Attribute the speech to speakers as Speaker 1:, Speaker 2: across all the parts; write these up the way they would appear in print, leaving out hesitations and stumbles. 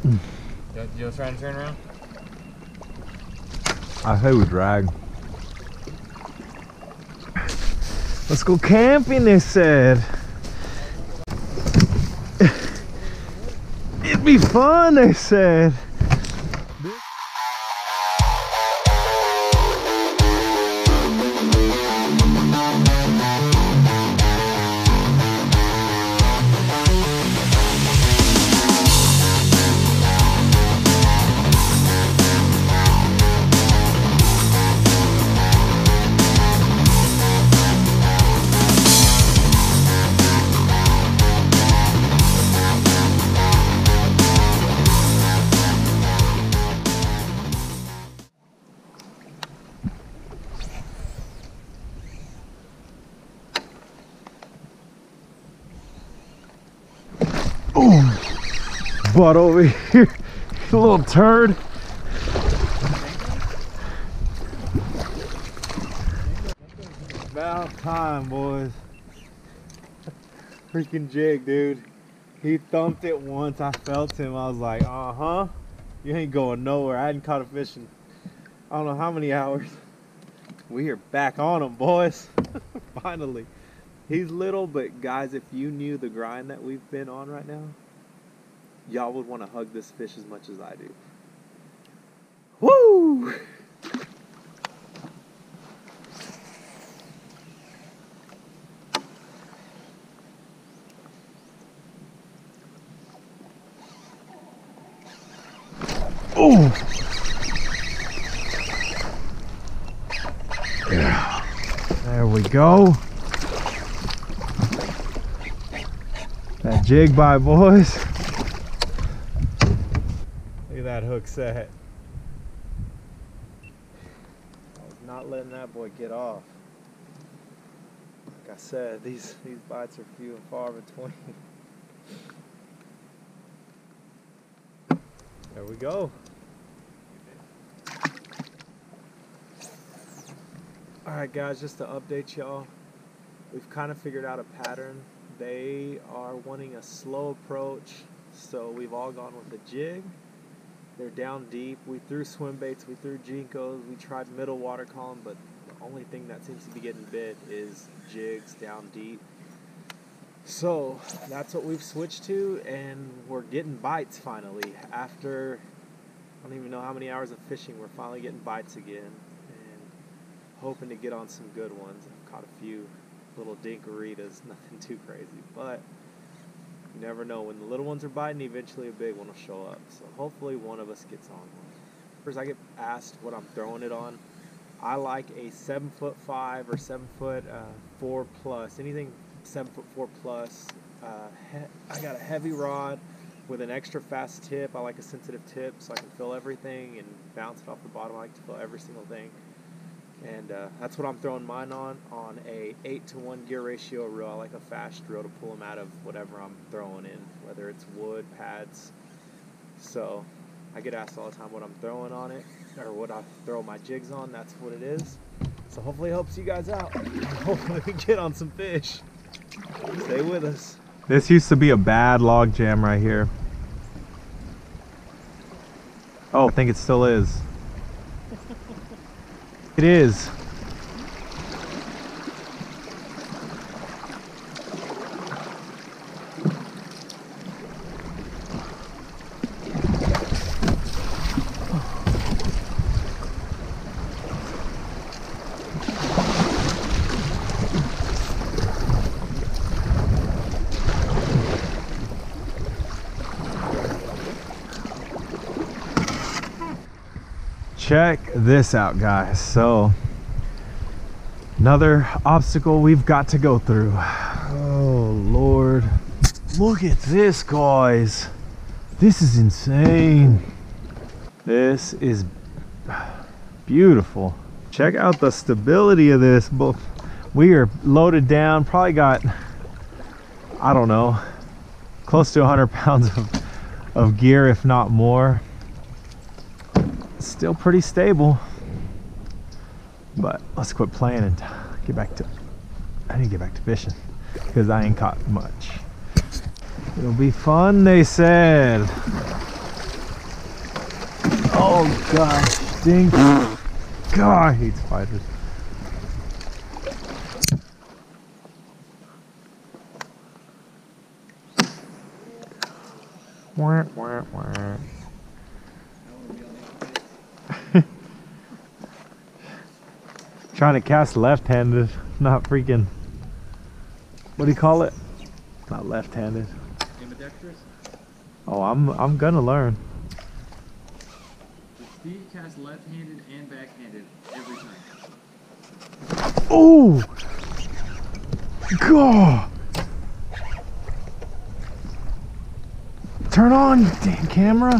Speaker 1: You trying to turn around?
Speaker 2: I say we drag. Let's go camping, they said. It'd be fun, they said. Butt over here, a little turd. About time, boys. Freaking jig, dude. He thumped it once. I felt him. I was like, uh-huh. You ain't going nowhere. I hadn't caught a fish in I don't know how many hours. We are back on him, boys. Finally. He's little, but guys, if you knew the grind that we've been on right now, y'all would want to hug this fish as much as I do. Woo! Oh! Yeah. There we go. That jig bite, boys. Look at that hook set. I was not letting that boy get off. Like I said, these bites are few and far between. There we go. Alright guys, just to update y'all, we've kind of figured out a pattern. They are wanting a slow approach, so we've all gone with a jig. They're down deep. We threw swim baits, we threw jinkos, we tried middle water column, but the only thing that seems to be getting bit is jigs down deep. So that's what we've switched to, and we're getting bites finally. After I don't even know how many hours of fishing, we're finally getting bites again, and hoping to get on some good ones. I've caught a few little dinkeritas, nothing too crazy, but you never know. When the little ones are biting, eventually a big one will show up. So hopefully one of us gets on one. First, I get asked what I'm throwing it on. I like a 7'5" or 7'4" plus, anything 7'4" plus. I got a heavy rod with an extra fast tip. I like a sensitive tip so I can feel everything and bounce it off the bottom. I like to feel every single thing. And that's what I'm throwing mine on a 8-to-1 gear ratio reel. I like a fast reel to pull them out of whatever I'm throwing in, whether it's wood, pads. So I get asked all the time what I'm throwing on it, or what I throw my jigs on. That's what it is. So hopefully it helps you guys out. Hopefully we get on some fish. Stay with us. This used to be a bad log jam right here. Oh, I think it still is. It is. Check this out, guys. So another obstacle we've got to go through. Oh Lord, look at this, guys. This is insane. This is beautiful. Check out the stability of this. We are loaded down, probably got, I don't know, close to 100 pounds of gear, if not more. Still pretty stable, but let's quit playing and get back to, I need to get back to fishing because I ain't caught much. It'll be fun, they said. Oh gosh, stink. God, I hate spiders. Wah, wah, wah. Trying to cast left-handed, not freaking. What do you call it? Not left-handed.
Speaker 1: Ambidextrous?
Speaker 2: Oh, I'm gonna learn.
Speaker 1: Steve casts left-handed and backhanded every time.
Speaker 2: Oh! God! Turn on, you damn camera!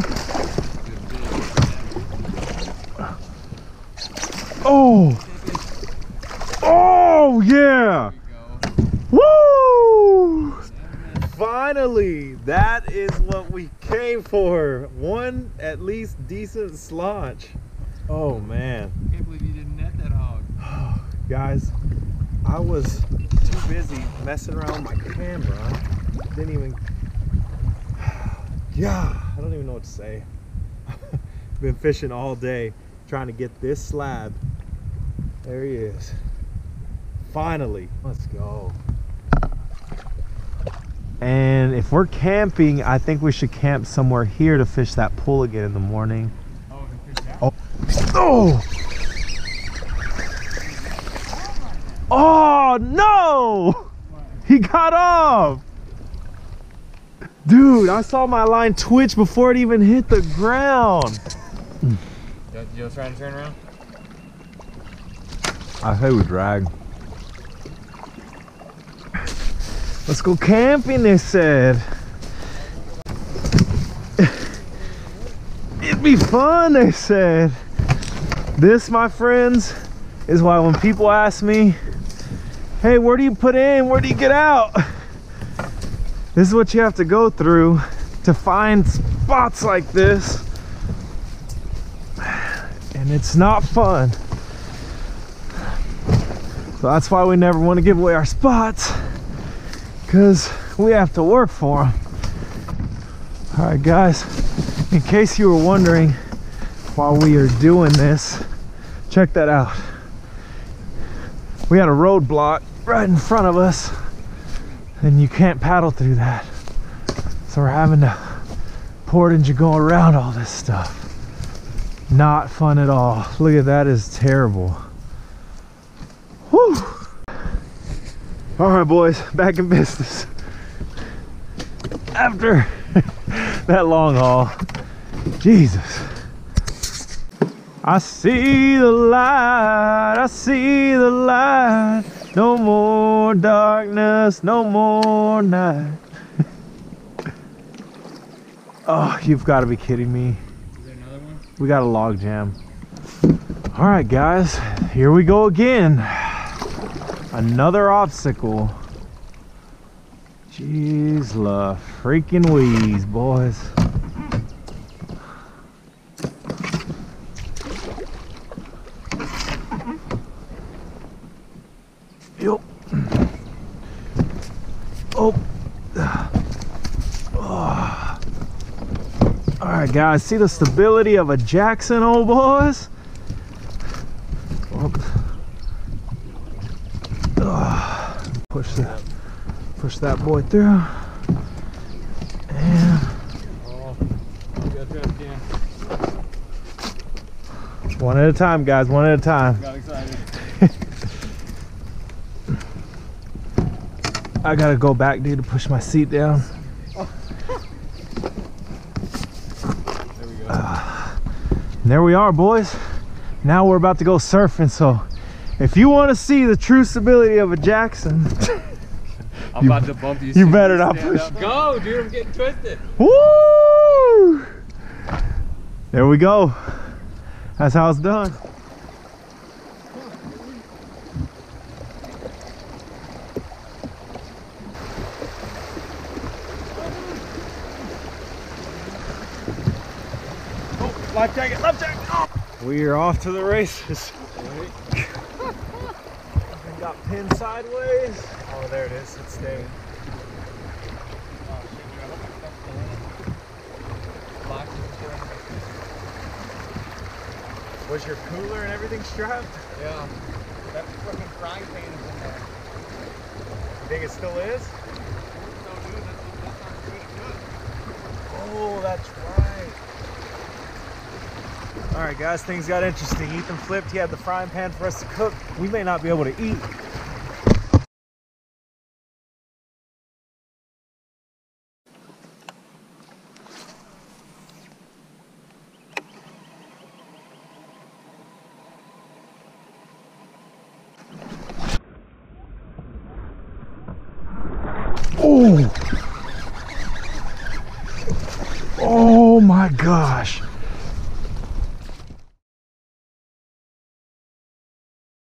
Speaker 2: Oh! Oh yeah! Woo! Finally, that is what we came for. One at least decent slotch. Oh man.
Speaker 1: I can't believe you didn't net that hog.
Speaker 2: Guys, I was too busy messing around with my camera. Didn't even. Yeah, I don't even know what to say. Been fishing all day trying to get this slab. There he is. Finally, let's go. And if we're camping, I think we should camp somewhere here to fish that pool again in the morning.
Speaker 1: Oh, we can fish that?
Speaker 2: Oh! Oh! Oh no!
Speaker 1: What?
Speaker 2: He got off! Dude, I saw my line twitch before it even hit the ground.
Speaker 1: You trying to turn around?
Speaker 2: I say we drag. Let's go camping, they said. It'd be fun, they said. This, my friends, is why when people ask me, hey, where do you put in? Where do you get out? This is what you have to go through to find spots like this. And it's not fun. So that's why we never want to give away our spots, because we have to work for them. All right, guys, in case you were wondering while we are doing this, check that out. We had a roadblock right in front of us, and you can't paddle through that. So we're having to portage and go around all this stuff. Not fun at all. Look at that, is terrible. Whew. All right, boys, back in business. After that long haul, Jesus. I see the light, I see the light. No more darkness, no more night. Oh, you've got to be kidding me.
Speaker 1: Is there another one?
Speaker 2: We got a log jam. All right, guys, here we go again. Another obstacle. Jeez, la freaking wheeze, boys. Yup. Oh. All right, guys, see the stability of a Jackson, old boys? Push that boy through. And one at a time, guys, one at a time.
Speaker 1: Got excited.
Speaker 2: I gotta go back, dude, to push my seat down.
Speaker 1: There we go.
Speaker 2: And there we are, boys. Now we're about to go surfing, so if you want to see the true stability of a Jackson,
Speaker 1: I'm about to bump you.
Speaker 2: You better not push.
Speaker 1: Up. Go, dude, I'm getting twisted.
Speaker 2: Woo! There we go. That's how it's done. Oh, life jacket, life jacket. Oh. We are off to the races. Got pinned sideways. Oh, there it is. It's staying. Was your cooler and everything strapped?
Speaker 3: Yeah. That fucking frying pan is in there.
Speaker 2: You think it still is?
Speaker 3: So, dude, that's not good to cook.
Speaker 2: Oh, that's right. All right, guys, things got interesting. Ethan flipped. He had the frying pan for us to cook. We may not be able to eat. Oh!